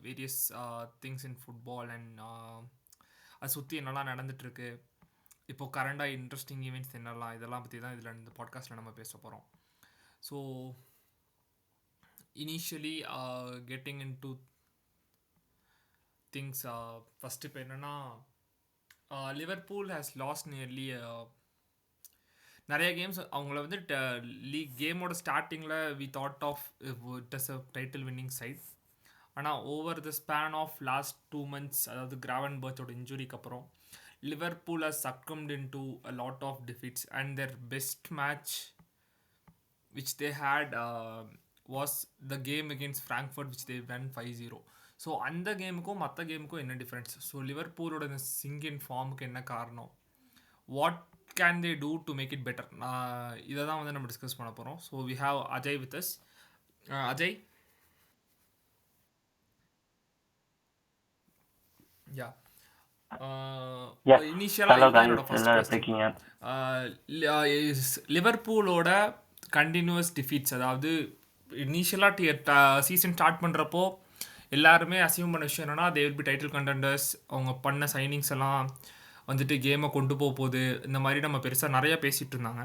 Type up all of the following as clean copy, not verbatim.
Various things in football and அதை சுற்றி என்னெல்லாம் நடந்துட்டுருக்கு, இப்போது கரண்டாக இன்ட்ரெஸ்டிங் ஈவெண்ட்ஸ் என்னெல்லாம், இதெல்லாம் பற்றி தான் இதில் இந்த பாட்காஸ்ட்டில் நம்ம பேச போகிறோம். So initially getting into things, first இப்போ என்னென்னா லிவர்பூல் ஹேஸ் லாஸ்ட் நியர்லி நிறைய கேம்ஸ். அவங்கள வந்து லீக் கேமோட ஸ்டார்டிங்கில் we thought of it is a title winning side. ஆனால் over the span of last 2 months, அதாவது கிராவன் பர்ச்சோட இன்ஜுரிக்கு அப்புறம் Liverpool has succumbed into a lot of defeats and their best match which they had was the game against Frankfurt which they won 5-0. So அந்த கேமுக்கும் மற்ற கேமுக்கும் என்ன difference? So லிவர்பூலோட இந்த சிங்கின் ஃபார்முக்கு என்ன காரணம்? What can they do to make it better? இதை தான் வந்து நம்ம டிஸ்கஸ் பண்ண போகிறோம். So we have Ajay with us. Ajay, yeah லிவர்பூலோட கண்டினியூஸ் டிஃபீட்ஸ், அதாவது இனிஷியலாக சீசன் ஸ்டார்ட் பண்ணுறப்போ எல்லாருமே அசியூம் பண்ண விஷயம் என்னென்னா they will be title contenders. அவங்க பண்ண சைனிங்ஸ் எல்லாம் வந்துட்டு கேமை கொண்டு போகுது, இந்த மாதிரி நம்ம பெருசாக நிறையா பேசிகிட்டு இருந்தாங்க.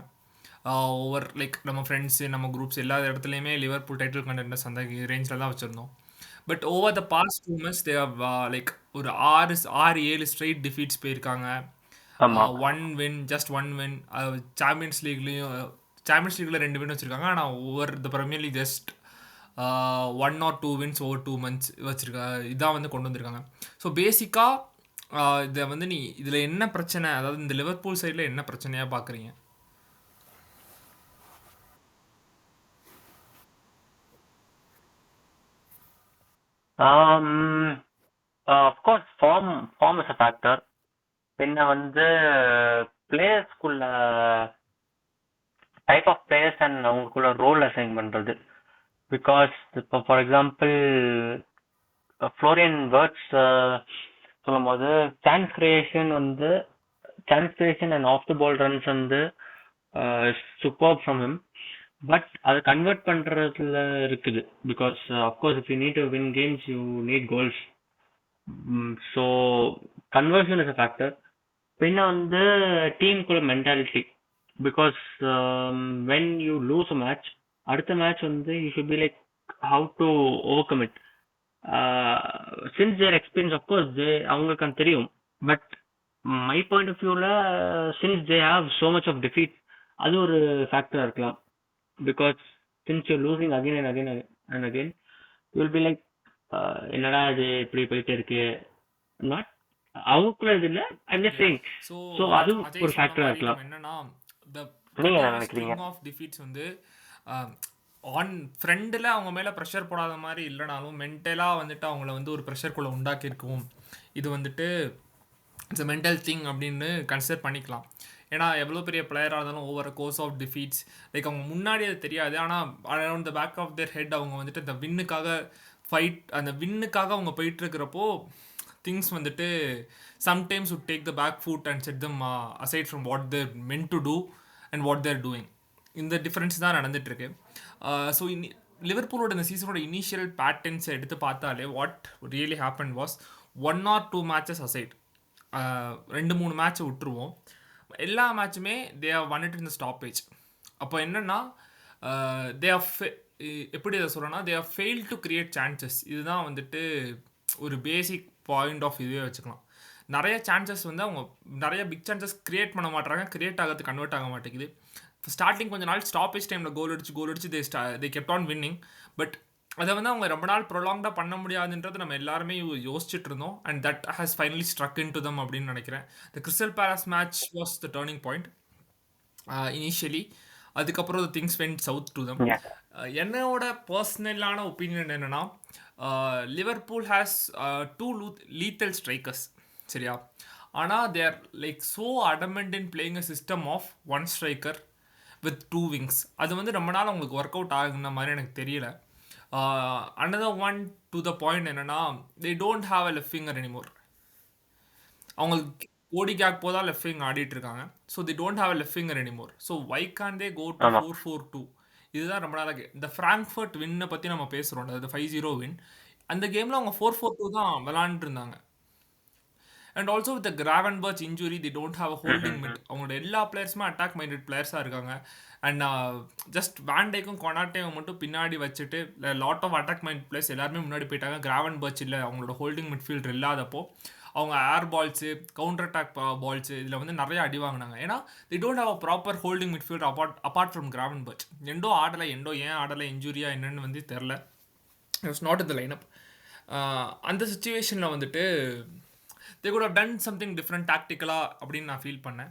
ஓவர் லைக் நம்ம ஃப்ரெண்ட்ஸு, நம்ம குரூப்ஸ் எல்லா இடத்துலையுமே லிவர்பூல் டைட்டில் கண்டெண்டர்ஸ் அந்த ரேஞ்சில் தான் வச்சுருந்தோம். But over the past 2 months they have like ஒரு 6-7 ஸ்ட்ரெயிட் டிஃபீட்ஸ் போயிருக்காங்க. One win, just one win. Champions லீக்லேயும் சாம்பியன்ஸ் லீக்கில் 2 வின் வச்சுருக்காங்க. ஆனால் over the premier league just 1 or 2 wins over 2 months வச்சுருக்காங்க. இதான் வந்து கொண்டு வந்திருக்காங்க. ஸோ பேசிக்காக இதை வந்து நீ இதில் என்ன பிரச்சனை, அதாவது இந்த லிவர்பூல் சைடில் என்ன பிரச்சனையாக பார்க்குறீங்க? Of course form is a factor. பின்ன வந்து பிளேயர்ஸ்குள்ள டைப் ஆஃப் பிளேயர்ஸ் அண்ட் அவங்களுக்குள்ள ரோல் அசைன் பண்ணுறது. பிகாஸ் இப்போ ஃபார் எக்ஸாம்பிள் ஃப்ளோரியன் வேர்ட்ஸ் சொல்லும் போது chance creation and off the ball runs வந்து சூப்பர் ஃப்ரம் ஹிம். பட் அதை கன்வெர்ட் பண்ணுறதுல இருக்குது. Because of course if you need to win games you need goals. So conversion is a factor. பின்ன வந்து டீமுக்குள்ள mentality. Because when you lose a match, அடுத்த match வந்து you should be like how to overcome it. Since their experience of course அவங்களுக்கு அது தெரியும். But my point of வியூவில் since they have so much of defeat, அது ஒரு ஃபேக்டராக இருக்கலாம். Because since you losing again and again and again you will be like என்னடா இது இப்படி போயிட்டே இருக்கு. நாட் அவங்களுக்குள்ள இது இல்லை, ஐம் ஜஸ்ட் சேயிங். ஸோ அது ஒரு ஃபேக்டராக இருக்கலாம். என்னன்னா நீங்க என்ன நினைக்கிறீங்க? ஆஃப் டிஃபீட்ஸ் வந்து ஆன் ஃப்ரெண்டில் அவங்க மேலே ப்ரெஷர் போடாத மாதிரி இல்லைனாலும் மென்டலாக வந்துட்டு அவங்கள வந்து ஒரு ப்ரெஷருக்குள்ளே உண்டாக்கியிருக்கும். இது வந்துட்டு இட்ஸ் அ மென்டல் திங் அப்படின்னு கன்சிடர் பண்ணிக்கலாம். ஏன்னா எவ்வளோ பெரிய பிளேயராக இருந்தாலும் over course of defeats like அவங்க முன்னாடி அது தெரியாது. ஆனால் around the back of their head அவங்க வந்துட்டு அந்த வின்னுக்காக அவங்க போயிட்டுருக்கிறப்போ திங்ஸ் வந்துட்டு sometimes would take the back foot and set them aside from what they're meant to do and what they're doing. இந்த டிஃப்ரென்ஸ் தான் நடந்துகிட்ருக்கு. ஸோ லிவர்பூலோட இந்த சீசனோட இனிஷியல் பேட்டர்ன்ஸை எடுத்து பார்த்தாலே what really happen was 1 or 2 matches aside, 2-3 மேட்ச்சை விட்டுருவோம், எல்லா மேட்சுமே they have won it in the stoppage. அப்போ என்னென்னா தே ஹவ் எப்படி அதை சொல்கிறேன்னா they have fail to create chances. இதுதான் வந்துட்டு ஒரு பேசிக் பாயிண்ட் ஆஃப் இதுவே வச்சுக்கலாம். நிறைய சான்சஸ் வந்து அவங்க நிறைய பிக் சான்சஸ் கிரியேட் பண்ண மாட்டாங்க, கிரியேட் ஆகிறது கன்வெர்ட் ஆக மாட்டேங்குது. ஸ்டார்டிங் கொஞ்ச நாள் ஸ்டாப்பேஜ் டைமில் கோல் அடிச்சு தே கெப்ட் ஆன் வின்னிங். பட் அதை வந்து அவங்க ரொம்ப நாள் ப்ரொலாங்காக பண்ண முடியாதுன்றது நம்ம எல்லாருமே யோசிச்சுட்டு இருந்தோம். And that has finally struck into them அப்படின்னு நினைக்கிறேன். The crystal palace match was the turning point initially. அதுக்கப்புறம் things went south to them. என்னோட பர்சனலான ஒப்பீனியன் என்னென்னா லிவர்பூல் ஹேஸ் 2 lethal strikers, சரியா? ஆனால் they are like so adamant in playing a system of 1 striker with 2 wings. அது வந்து ரொம்ப நாள் அவங்களுக்கு ஒர்க் அவுட் ஆகுன மாதிரி எனக்கு தெரியல. Another one to the point என்னென்னா they don't have a left finger anymore. அவங்களுக்கு ஓடி கேக் போதான் லெஃப்ட் விங் ஆடிட்டு இருக்காங்க. So they don't have a left finger anymore. So why can't they go to 4-4-2? இதுதான் ரொம்ப நாளாக இந்த ஃப்ராங்க்ஃபர்ட் வின்னை பற்றி நம்ம பேசுகிறோம், அது 5-0 வின். அந்த கேமில் அவங்க 4-4-2 தான் விளாண்டுட்டு இருந்தாங்க. And also with Gravenberch injury they don't have a holding mid. அவங்களோட எல்லா பிளேயர்ஸுமே அட்டாக் மைண்டட் பிளேயர்ஸாக இருக்காங்க. அண்ட் ஜஸ்ட் வேண்டேக்கும் கொனாட்டேவும் மட்டும் பின்னாடி வச்சுட்டு lot of attack mind players எல்லாருமே முன்னாடி போயிட்டாங்க. கிராவன்பர்ச் இல்லை, அவங்களோட ஹோல்டிங் மிட்ஃபீல்டர் இல்லாதப்போ அவங்க air balls, counter attack balls இதில் வந்து நிறைய அடி வாங்கினாங்க. ஏன்னா they don't have a proper holding midfielder apart from Gravenberch. Endo ஆடலை, எண்டோ ஏன் ஆடலை, இன்ஜுரியா என்னன்னு வந்து தெரில. It was not in the lineup. அந்த சுச்சுவேஷனில் வந்துட்டு they could have done something different டாக்டிக்கலாக அப்படின்னு நான் ஃபீல் பண்ணேன்.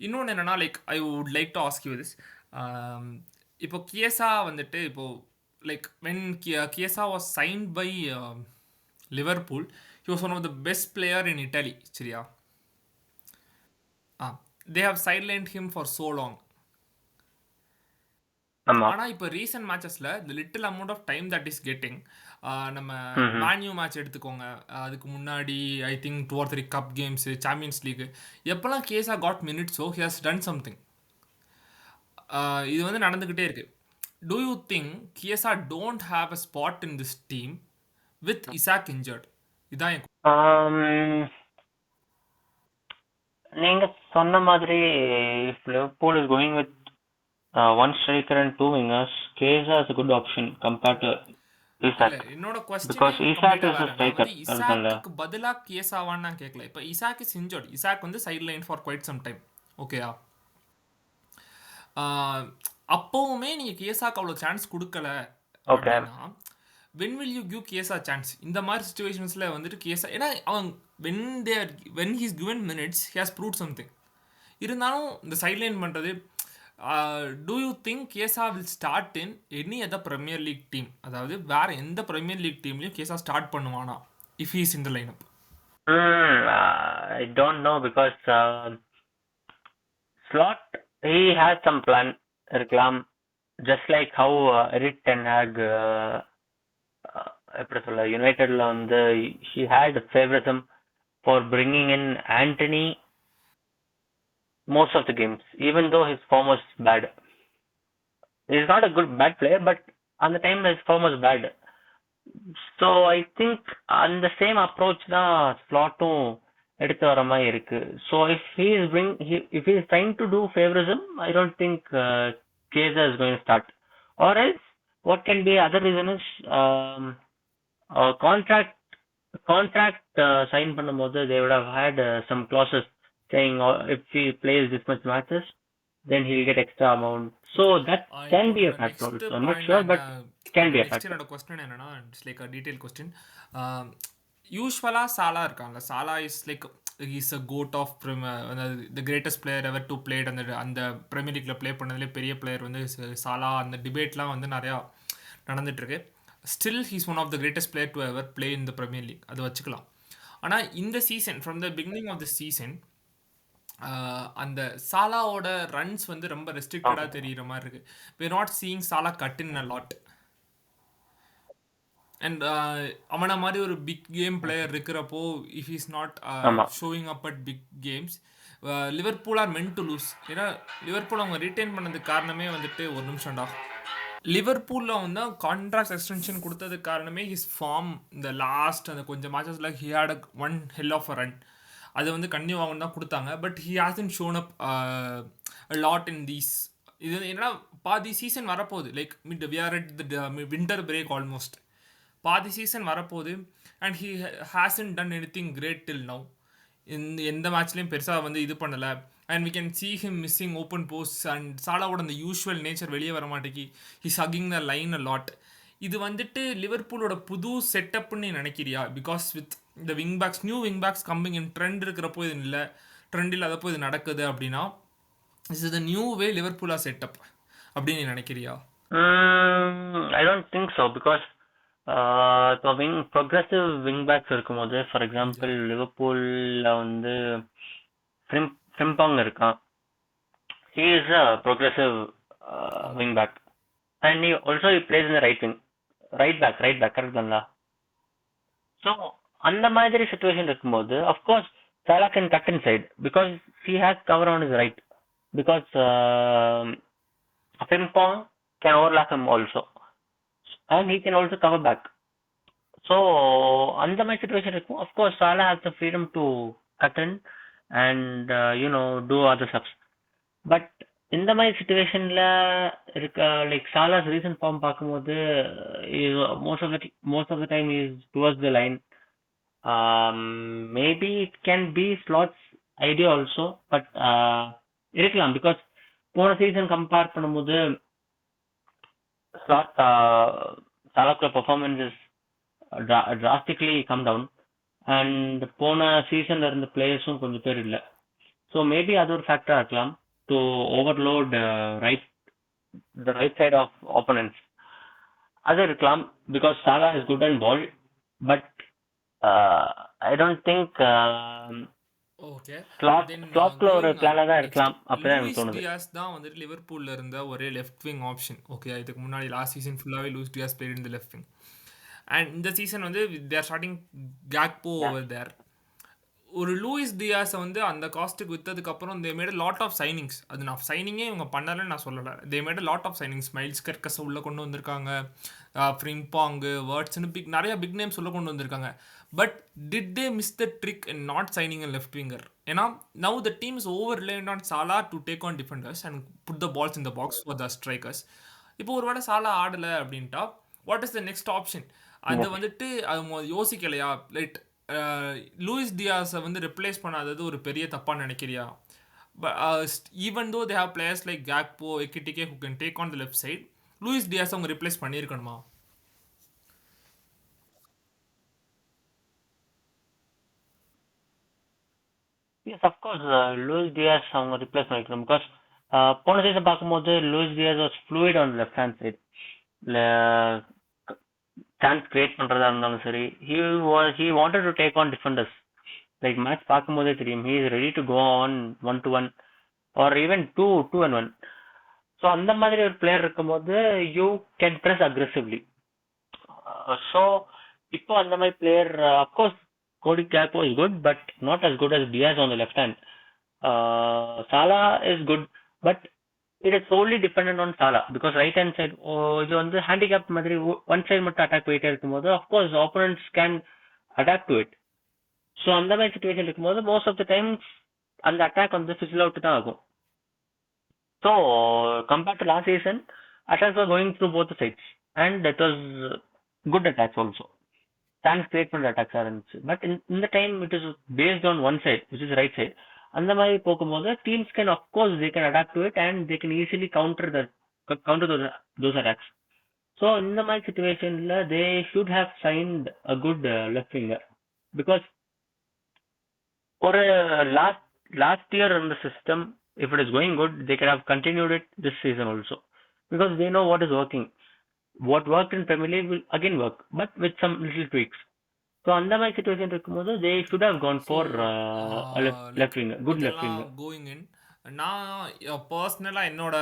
இன்னொன்று என்னென்னா, like I would like to ask you this. இப்போ கியேசா வந்துட்டு இப்போது like when கியேசா was signed by Liverpool, he was one of the best player in Italy, சரியா? Ah, they have sidelined him for so long. ஆமா. ஆனால் இப்போ recent மேட்சஸில் the little amount of time that is getting, நம்ம hmm. Man U match எடுத்துக்கோங்க, அதுக்கு முன்னாடி I think 2 or 3 cup games, champions league, எப்போல்லாம் கேஸா காட் மினிட்ஸோ ஹி ஹாஸ் டன் சம்திங். இது வந்து நடந்துக்கிட்டே இருக்கு. Do you think Chiesa don't have a spot in this team with Isak injured? இதான் என் ஆம், நீங்க சொன்ன மாதிரி if Liverpool is going with one striker and two wingers, Keza is a good option compared to இல்ல, Isak என்னோட கொஸ்டினே because Isak கம்ப்ளீட்டா is a வேற. நான் striker. வந்து அதுதான்ல. இசாக்கு பதிலா கியேசாவான்னு நான் கேட்கல. இப்போ இசாக் இஸ் இன்ஜர்ட், இசாக் வந்து side line for quite some time, ஓகேயா? அப்போவுமே நீங்கள் கியேசாக்கு அவ்வளோ சான்ஸ் கொடுக்கல Okay. அப்படின்னா, when will you give Chiesa chance? இந்த மாதிரி சுச்சுவேஷன்ஸில் வந்துட்டு கியேசா, ஏன்னா அவன் when he's given minutes he has prove something. இருந்தாலும் இந்த சைட்லைன் பண்ணுறது, do you think Chiesa will start in any other premier league team? அதாவது வேறு எந்த ப்ரீமியர் லீக் டீம்லையும் கேசா ஸ்டார்ட் பண்ணுவானா if he's in the lineup? I don't know because Slot he has some plan இருக்கலாம். Just like how Erik ten Hag எப்படி சொல்ல, யுனைடெட்ல வந்து he had favoritism for bringing in Anthony most of the games, even though his form was bad. He's not a bad player, but on the time his form was bad. So I think அந்த same approach தான் ஸ்லாட்டும் எடுத்து வர மாதிரி இருக்கு. So if he is trying to do favorism, I don't think Keza is going to start. Or else what can be other reason is contract sign பண்ணும்போது they would have had some clauses saying if he plays this much matches then he'll get extra amount. So that can இப்போ be a என்னோட factor next also. I'm not point sure, and but it can be a next factor. என்னோட question என்னன்னா, it's like a detail question. யூஸ்வலாக Salah இருக்காங்க, Salah is like is a goat of the greatest player ever to played. அந்த premier லீக்கில் play பண்ணதுலேயே பெரிய player வந்து Salah. அந்த டிபேட்லாம் வந்து நிறையா நடந்துட்டுருக்கு. Still he's one of the greatest player to ever play in the premier league, அது வச்சுக்கலாம். ஆனால் இந்த season, from the beginning of the season, அந்த சாலாவோட ரன்ஸ் வந்து ரொம்ப ரெஸ்ட்ரிக்டடாக தெரிகிற மாதிரி இருக்குது. we're not seeing Salah cut in a lot. அண்ட் அவனை மாதிரி ஒரு பிக் கேம் பிளேயர் இருக்கிறப்போ இஃப் இஸ் நாட் ஆமா. Showing up at big games, Liverpool are meant to lose. ஏன்னா லிவர்பூல் அவங்க ரிட்டைன் பண்ணதுக்கு காரணமே வந்துட்டு, ஒரு நிமிஷம்டா, லிவர்பூலில் வந்து கான்ட்ராக்ட் எக்ஸ்டென்ஷன் கொடுத்ததுக்கு காரணமே ஹிஸ் ஃபார்ம். இந்த லாஸ்ட் அந்த கொஞ்சம் மேட்சஸில் he had one hell of a run. அது வந்து கன்னியூ ஆகும் தான் கொடுத்தாங்க. But he hasn't shown up lot in these. இது என்னன்னா, பாதி சீசன் வரப்போகுது, like we are at the winter break almost. பாதி சீசன் வரப்போகுது and he hasn't done anything great till now. எந்த மேட்ச்லேயும் பெருசாக வந்து இது பண்ணலை. And we can see him missing open posts and சாலாவோட அந்த யூஷுவல் நேச்சர் வெளியே வர மாட்டேங்கி he's hugging the line a lot. இது வந்துட்டு லிவர்பூலோட புது செட்டப்னு நீ நினைக்கிறியா? பிகாஸ் வித் இந்த wing backs, new wing backs coming in, Trent இருக்கிறப்போ இது இல்லை, ட்ரெண்ட் இல்லாதப்போ இது நடக்குது அப்படின்னா, is is the new way லிவர்பூலா செட்டப் அப்படின்னு நீ நினைக்கிறியா? I don't think so because இப்போ ப்ரொக்ரெசிவ் விங் பேக்ஸ் இருக்கும்போது, ஃபார் எக்ஸாம்பிள் லிவர்பூல்ல வந்து ஃப்ரிம்பாங் இருக்கான். He is a progressive wing back and he also he plays in the right wing, right back correct தான்ல. ஸோ அந்த மாதிரி சுச்சுவேஷன் இருக்கும்போது of course Salah can cut inside because he has cover on his right because Frimpong can overlap him also and he can also cover back. So அந்த மாதிரி situation இருக்கும். Of course Salah has the freedom to cut in and do other subs. But இந்த மாதிரி சுச்சுவேஷன்ல இருக்க like Salah's recent form பார்க்கும்போது most of the time is towards the line. Maybe it can be Slot's idea also, but இருக்கலாம். பிகாஸ் போன season compare பண்ணும்போது Slot சாலாக்குள்ள performance drastically come down, and போன சீசன்ல இருந்த பிளேயர்ஸும் கொஞ்சம் பேர் இல்ல. ஸோ மேபி அது ஒரு ஃபேக்டரா இருக்கலாம் to overload the right side of opponents. அது இருக்கலாம் because Salah is good and ball, but I don't think okay. Then ஸ்லாட்ல ஒரு கோயிங் பிளானா தான் நெக்ஸ்ட், இருக்கலாம் அப்படிதான் எனக்கு லூயிஸ் தோணுது. டியாஸ் தான் வந்துட்டு லிவர்பூல்ல இருந்த ஒரே லெஃப்ட் விங் ஆப்ஷன். ஓகே, இதுக்கு முன்னாடி லாஸ்ட் சீசன் ஃபுல்லாவே Luis Diaz played in the left wing. And இந்த சீசன் வந்து there starting Gakpo Yeah. Over there. ஒரு லூயிஸ் டியாஸை வந்து அந்த காஸ்ட்டுக்கு விற்றதுக்கப்புறம் they made lot of signings. அது நான் சைனிங்கே இவங்க பண்ணலன்னு நான் சொல்லலை. They made lot of signings. Myles கர்கஸை உள்ளே கொண்டு வந்திருக்காங்க, ஃப்ரிம்பாங்கு, வேர்ட்ஸ்னு நிறைய பிக் நேம்ஸ் உள்ளே கொண்டு வந்திருக்காங்க. But did they miss the trick and not signing a left winger? ஏன்னா now the team is over reliant on Salah to take on defenders and put the balls in the box for the strikers. இப்போ ஒரு வேளை Salah ஆடலை அப்படின்ட்டா what is the next option? அதை Yes. வந்துட்டு அது யோசிக்கலையா? Light Lewis டியாஸை வந்து ரிப்ளேஸ் பண்ணாதது ஒரு பெரிய தப்பாக நினைக்கிறியா? Even though they have players like Gakpo, Ekitike who can take on the left side, Luis Diaz அவங்க ரிப்ளேஸ் பண்ணியிருக்கணுமா? Yes, of course, Luis Diaz அவங்க ரிப்ளேஸ் பண்ணிக்கணும். பிகாஸ் போன சீசன் பார்க்கும்போது Luis Diaz was fluid on left hand side. Chance create பண்றதா இருந்தாலும் சரி, he wanted to take on defenders. Like match பார்க்கும்போதே தெரியும், he is ready to go on 1-1 or even 2-1. So அந்த மாதிரி ஒரு பிளேயர் இருக்கும்போது you can press aggressively. So இப்போ அந்த மாதிரி player of course Cody Gakpo is good, but not as good as Diaz on the left hand. Salah is good, but it is solely dependent on Salah because right hand side இது வந்து handicap மாதிரி one side மட்டும் attack போயிட்டே இருக்கும்போது of course opponents can adapt to it. So அந்த மாதிரி situation இருக்கும்போது most of the times அந்த அட்டாக் வந்து ஃபிசில் அவுட் தான் ஆகும். So compared to last season, attacks are going through both sides and that was good attacks also. Chance create பண்ற அட்டாக்ஸாக இருந்துச்சு. பட் இந்த time it is based on one side which is right side. அந்த மாதிரி போகும்போது teams can of course they can adapt to it and they can easily counter those attacks. So இந்த மாதிரி சுச்சுவேஷன்ல they should have signed a good left winger. Because ஒரு last year in the system, if it is going good, they could have continued it this season also, because they know what is working. What worked in Premier League will again work, but with some little tweaks. So அந்த மாதிரி situation இருக்கும்போது they should have gone so for a like left winger, good left இதெல்லாம் winger. Going in, நான் பர்சனலாக என்னோட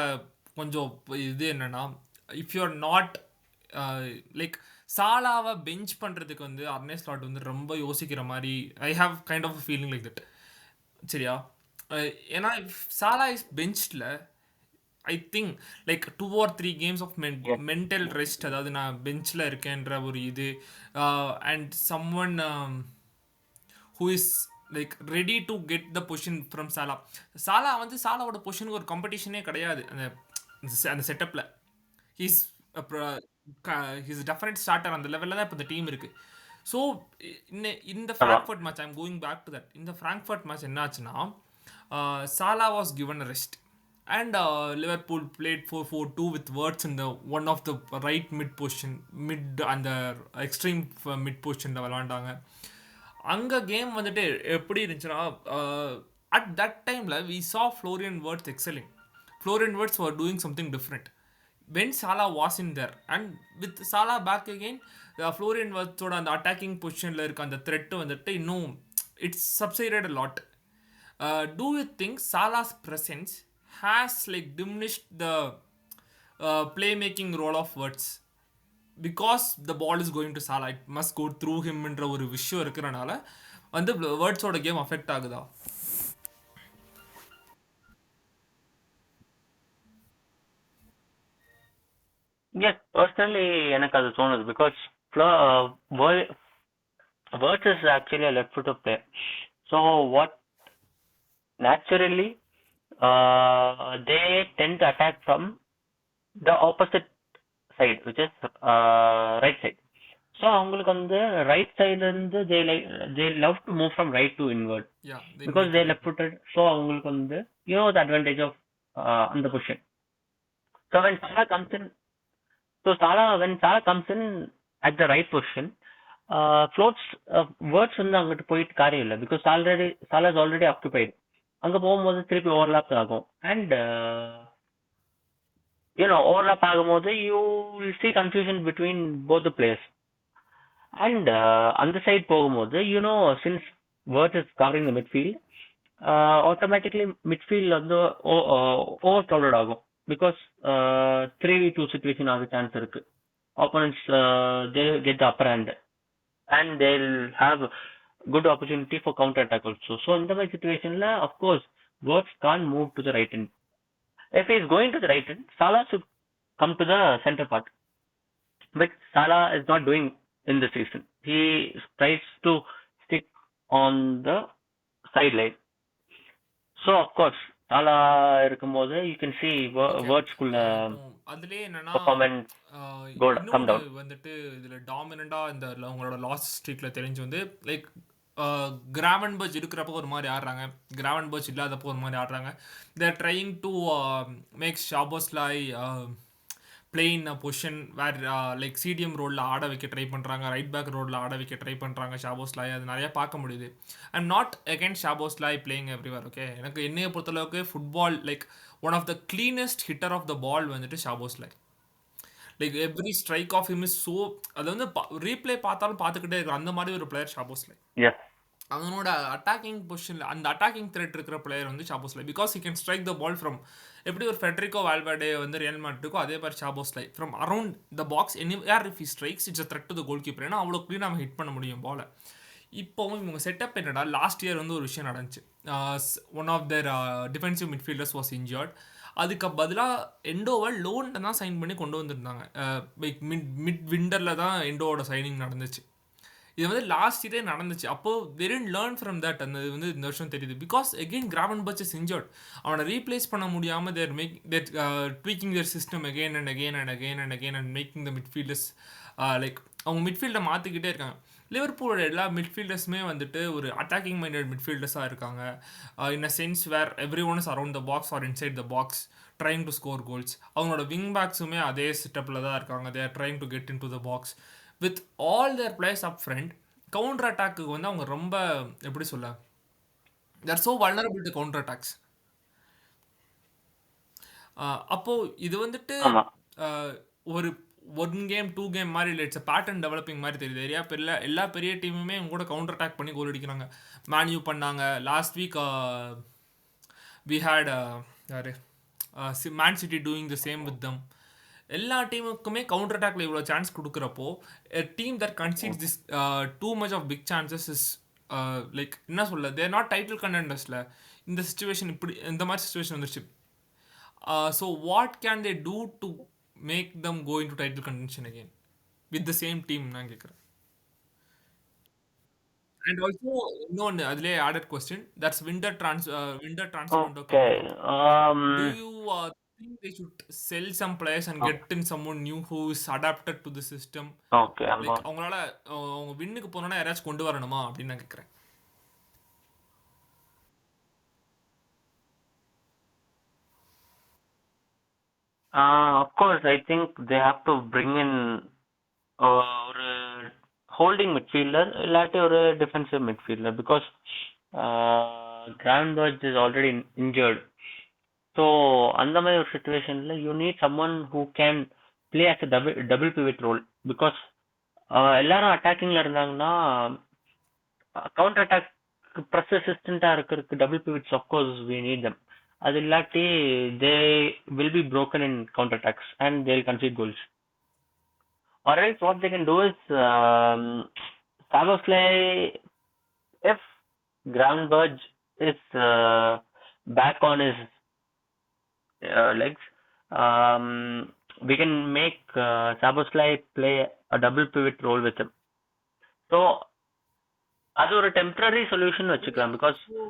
கொஞ்சம் இது என்னன்னா, இஃப் யூஆர் நாட் லைக் சாலாவை பெஞ்ச் பண்ணுறதுக்கு வந்து அர்னே ஸ்லாட் வந்து ரொம்ப யோசிக்கிற மாதிரி I have kind of feeling like that. சரியா? ஏன்னா சாலா இஸ் பெஞ்ச்ல I think like 2 or 3 games of Yes. Mental rest, அதாவது நான் பெஞ்சில் இருக்கேன்ற ஒரு இது, and someone who is like ready to get the position from Salah. Salah வந்து சாலாவோட பொசிஷனுக்கு ஒரு காம்படிஷனே கிடையாது அந்த அந்த செட்டப்பில். He's he's definite starter. அந்த லெவலில் தான் இப்போ இந்த டீம் இருக்குது. ஸோ இந்த ஆமா. Frankfurt match, I'm going back to that. இந்த ஃப்ராங்க்ஃபர்ட் மேட்ச் என்ன ஆச்சுன்னா, Salah was given a rest and Liverpool played 4-4-2 with Wirtz in the one of the right mid position, mid அந்த எக்ஸ்ட்ரீம் மிட் பொசிஷனில் விளாண்டாங்க. அங்கே game வந்துட்டு எப்படி இருந்துச்சுன்னா, அட் தட் டைமில் we saw Florian Wirtz excelling. Florian Wirtz were doing something different when Salah was in there, and with Salah back again, Florian வேர்ட்ஸோட அந்த அட்டாக்கிங் பொசிஷனில் இருக்க அந்த த்ரெட்டு வந்துட்டு இன்னும் it's subsided a lot. Do you think Salah's presence has like diminished the playmaking role of Wirtz? Because the ball is going to Salah, it must go through him என்ற ஒரு விஷயம் இருக்கிறனால வந்து வேர்ட்ஸோட கேம் அஃபெக்ட் ஆகுதா? Yes, personally எனக்கு அது தோணுது. Because Wirtz is actually a left footer player. So what naturally they tend to attack from the opposite side, which is right side. So அவங்களுக்கு வந்து right side இருந்து they love to move from right to inward Yeah, they because make they it left happen. footed. So அவங்களுக்கு வந்து the advantage of அந்த position. So when Salah comes in, when Salah comes in at the right position, floats words வந்து அங்கிட்டு போயிட்டு காரியம் இல்லை because Salah is already occupied. அங்க போகும்போது திருப்பி ஓவர்லாப் ஆகும் and overlap ஆகும்போது you will see confusion between both the players. And அந்த சைடு போகும்போது since Wirtz is covering the midfield, automatically midfield வந்து overcrowded ஆகும் because 3v2 situation ஆக சான்ஸ் இருக்கு. Opponents they get the upper hand and they'll have good opportunity for counter attack also. So in the situationல of course Wirtz can't move to the right end. If he is going to the right end, Salah should come to the center part. But Salah is not doing in the season. He tries to stick on the sideline. So of course, Salah இருக்கும்போது you can see okay. Wirtz குள்ள இப்போ அதுலயே என்னன்னா performance come இன்னொன்று down. வந்துட்டு இதில் டாமினண்டாக இந்த அவங்களோட லாஸ்ட் ஸ்ட்ரீக்கில் தெரிஞ்சு வந்து லைக் கிராவன்பர்ச் இருக்கிறப்போ ஒரு மாதிரி ஆடுறாங்க, கிராவன்பர்ச் இல்லாதப்போ ஒரு மாதிரி ஆடுறாங்க. They're trying to make Szoboszlai play in a position where like CDM ரோலில் ஆட வைக்க ட்ரை பண்ணுறாங்க, ரைட் பேக் ரோலில் ஆட வைக்க ட்ரை பண்ணுறாங்க ஷாபோஸ்லாய். அது நிறையா பார்க்க முடியுது. I'm not against Szoboszlai playing everywhere. Okay, எனக்கு என்னையை பொறுத்தளவுக்கு football like one of the cleanest hitter of the ball வந்துட்டு Szoboszlai. Like every strike of him is so, அது வந்து ரீப்ளே பார்த்தாலும் பார்த்துக்கிட்டே இருக்கும் அந்த மாதிரி ஒரு பிளேயர் ஷாபோஸ்லாய். Yes. அவனோட அட்டாக்கிங் பொசிஷனில் அந்த அட்டாக்கிங் த்ரெட் இருக்கிற பிளேயர் வந்து Szoboszlai because he can strike the ball from எப்படி ஒரு ஃபெட்ரிகோ வால்வர்டே வந்து ரியல் மேட்ரிக்கோ அதே மாதிரி Szoboszlai from around the box anywhere if he strikes it's a threat to the goalkeeper. ஏன்னா அவ்வளோ க்ளீனாக அவன் ஹிட் பண்ண முடியும் பாலை. இப்போவும் இவங்க செட்டப் என்னடா, லாஸ்ட் இயர் வந்து ஒரு விஷயம் நடந்துச்சு. One of their defensive midfielders was injured. அதுக்கு பதிலாக எண்டோவை லோனில் தான் சைன் பண்ணி கொண்டு வந்திருந்தாங்க. லைக் மிட் விண்டரில் தான் எண்டோவோட சைனிங் நடந்துச்சு. இது வந்து லாஸ்ட் இயரே நடந்துச்சு. அப்போது they didn't learn from that. அந்த இது வந்து இந்த வருஷம் தெரியுது பிகாஸ் அகெயின் கிராவன்பர்ச் இஸ் இன்ஜர்ட். அவனை ரீப்ளேஸ் பண்ண முடியாமல் தேர் tweaking their system again and again and again and again and making the midfielders like அவங்க மிட்ஃபீல்டை மாற்றிக்கிட்டே இருக்காங்க. லிவர்பூலோட எல்லா மிட்ஃபீல்டர்ஸுமே வந்துட்டு ஒரு அட்டாக்கிங் மைண்டட் மிட்ஃபீல்டர்ஸாக இருக்காங்க. In a sense where everyone is around the box or inside the box trying to score goals. அவங்களோட wing பேக்ஸுமே அதே செட்டப்பில் தான் இருக்காங்க. They are trying to get into the box with all their players up front. Counter attack வந்து அவங்க ரொம்ப எப்படி சொல்ல, they're so vulnerable to counter attacks. அப்போது இது வந்துட்டு ஆமா. ஒரு 1 கேம் 2 கேம் மாதிரி இல்லை, இட்ஸ் பேட்டர்ன் டெவலப்பிங் மாதிரி தெரியுது. எல்லா பெரிய டீமுமே அவங்க கூட கவுண்டர் அட்டாக் பண்ணி கோல் அடிக்கிறாங்க. மேன்யூ பண்ணாங்க லாஸ்ட் வீக். வி ஹேட் யார் Man City doing the same with them. எல்லா டீமுக்குமே கவுண்டர் அட்டாக்ல இவ்வளோ சான்ஸ் கொடுக்குறப்போ team that concedes this too much of big chances is like என்ன சொல்ல, தேர் நாட் டைட்டில் கண்டெண்டர்ஸில். இந்த சுச்சுவேஷன் இப்படி இந்த மாதிரி சுச்சுவேஷன் வந்துருச்சு. So what can they do to make them go into title contention again with the same team நான் கேட்குறேன். And also இன்னொன்று அதுலேயே added question, that's winter transfer window Okay. Coming out. Do you think they should sell some players and get in someone new who is adapted to the system? Okay. Like அவங்களால அவங்க வின்னுக்கு போனோன்னா யாராச்சும் கொண்டு வரணுமா அப்படின்னு நான் கேட்குறேன். Of course, I think they have to bring in ஒரு holding midfielder இல்லாட்டி ஒரு defensive midfielder because Gravenberch is already injured. So அந்த மாதிரி ஒரு situationல you need someone who can play as a double pivot role because எல்லாரும் அட்டாக்கிங்ல இருந்தாங்கன்னா counter attack press ரெசிஸ்டண்டா இருக்கிறதுக்கு double pivots of course we need them. அது இல்லாட்டி they will be broken in counter attacks and they'll concede goals. Or else what they can do is Szoboszlai, if Gravenberch is back on his legs, we can make Saboslai play a double pivot role with him. So அது ஒரு temporary solution Okay, வச்சுக்கலாம் because so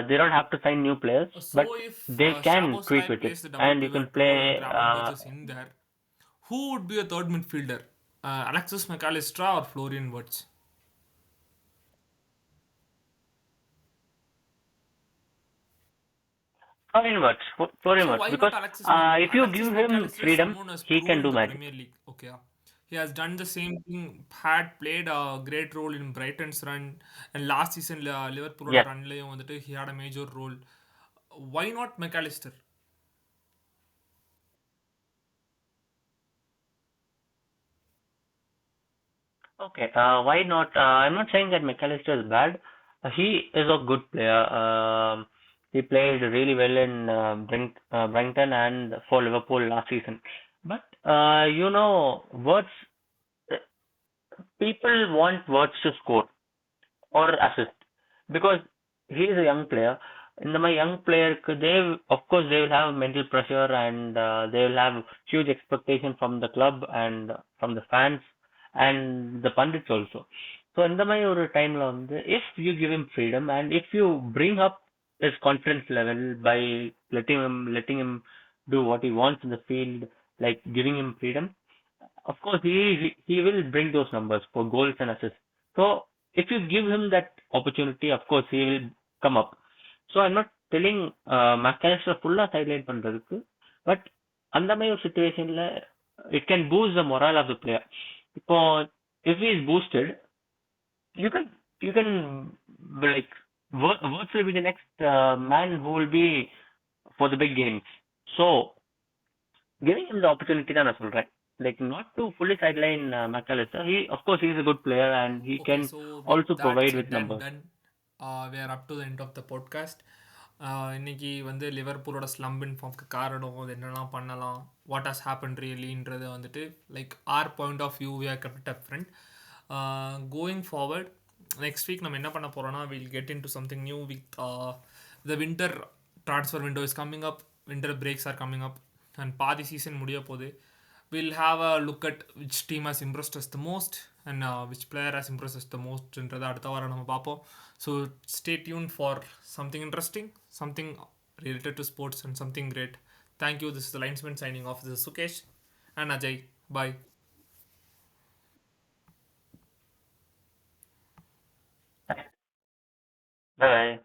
they don't have to sign new players, but if they can tweak Shabosly with it, plays the double and you can pivot play. role and Graven Uh, Burgess in there, who would be a third midfielder? Alexis McAllister or Florian Wirtz? Foreign works, foreign So works, why because not Alexis if you Alexis give him McAllister is freedom, someone who has he can proved in do the magic. Premier League. Okay, yeah. He has done the same thing, had played a great role in Brighton's run, and last season Liverpool Yes. run he had a major role. Why not McAllister? Okay. Why not? I'm not saying that McAllister is bad. He is a good player. He played really well in Brighton and for Liverpool last season. But words. People want words to score or assist because he is a young player. In the my young player, they of course they will have mental pressure and they will have huge expectation from the club and from the fans and the pundits also. So இந்த மாதிரி ஒரு டைம்ல வந்து if you give him freedom and if you bring up his confidence level by letting him do what he wants in the field, like giving him freedom, of course he will bring those numbers for goals and assists. So if you give him that opportunity, of course he will come up. So I'm not telling McAllister full-ஆ sideline பண்றதுக்கு, but அந்த மாதிரி ஒரு situationல it can boost the morale of the player. இப்போ if he is boosted, you can you can like Wirtz will be the next man who will be for the big games. So giving him the opportunity தான் நான் சொல்றேன். Like not to fully sideline McAllister. He of course he is a good player and he Okay, can so with also that provide with said and numbers. done, we are up to the end of the podcast. இன்னைக்கு வந்து லிவர்பூலோட slump இன் ஃபார்ம்க்கு காரணம் அது என்னெல்லாம் பண்ணலாம் what has happen ரியலின்றது வந்துட்டு like our point of view we are kept up friend going forward next week நம்ம என்ன பண்ண போகிறோம்னா will get into something new with the winter transfer window is coming up winter breaks are coming up and பாதி season முடிய போகுது we'll have a look at which team has impressed us the most and which player has impressed us the most என்றதை அடுத்த வாரம் நம்ம பார்ப்போம் so stay tuned for something interesting something related to sports and something great. Thank you. This is the Linesman signing off. This is Sukesh and Ajay. Bye. Bye.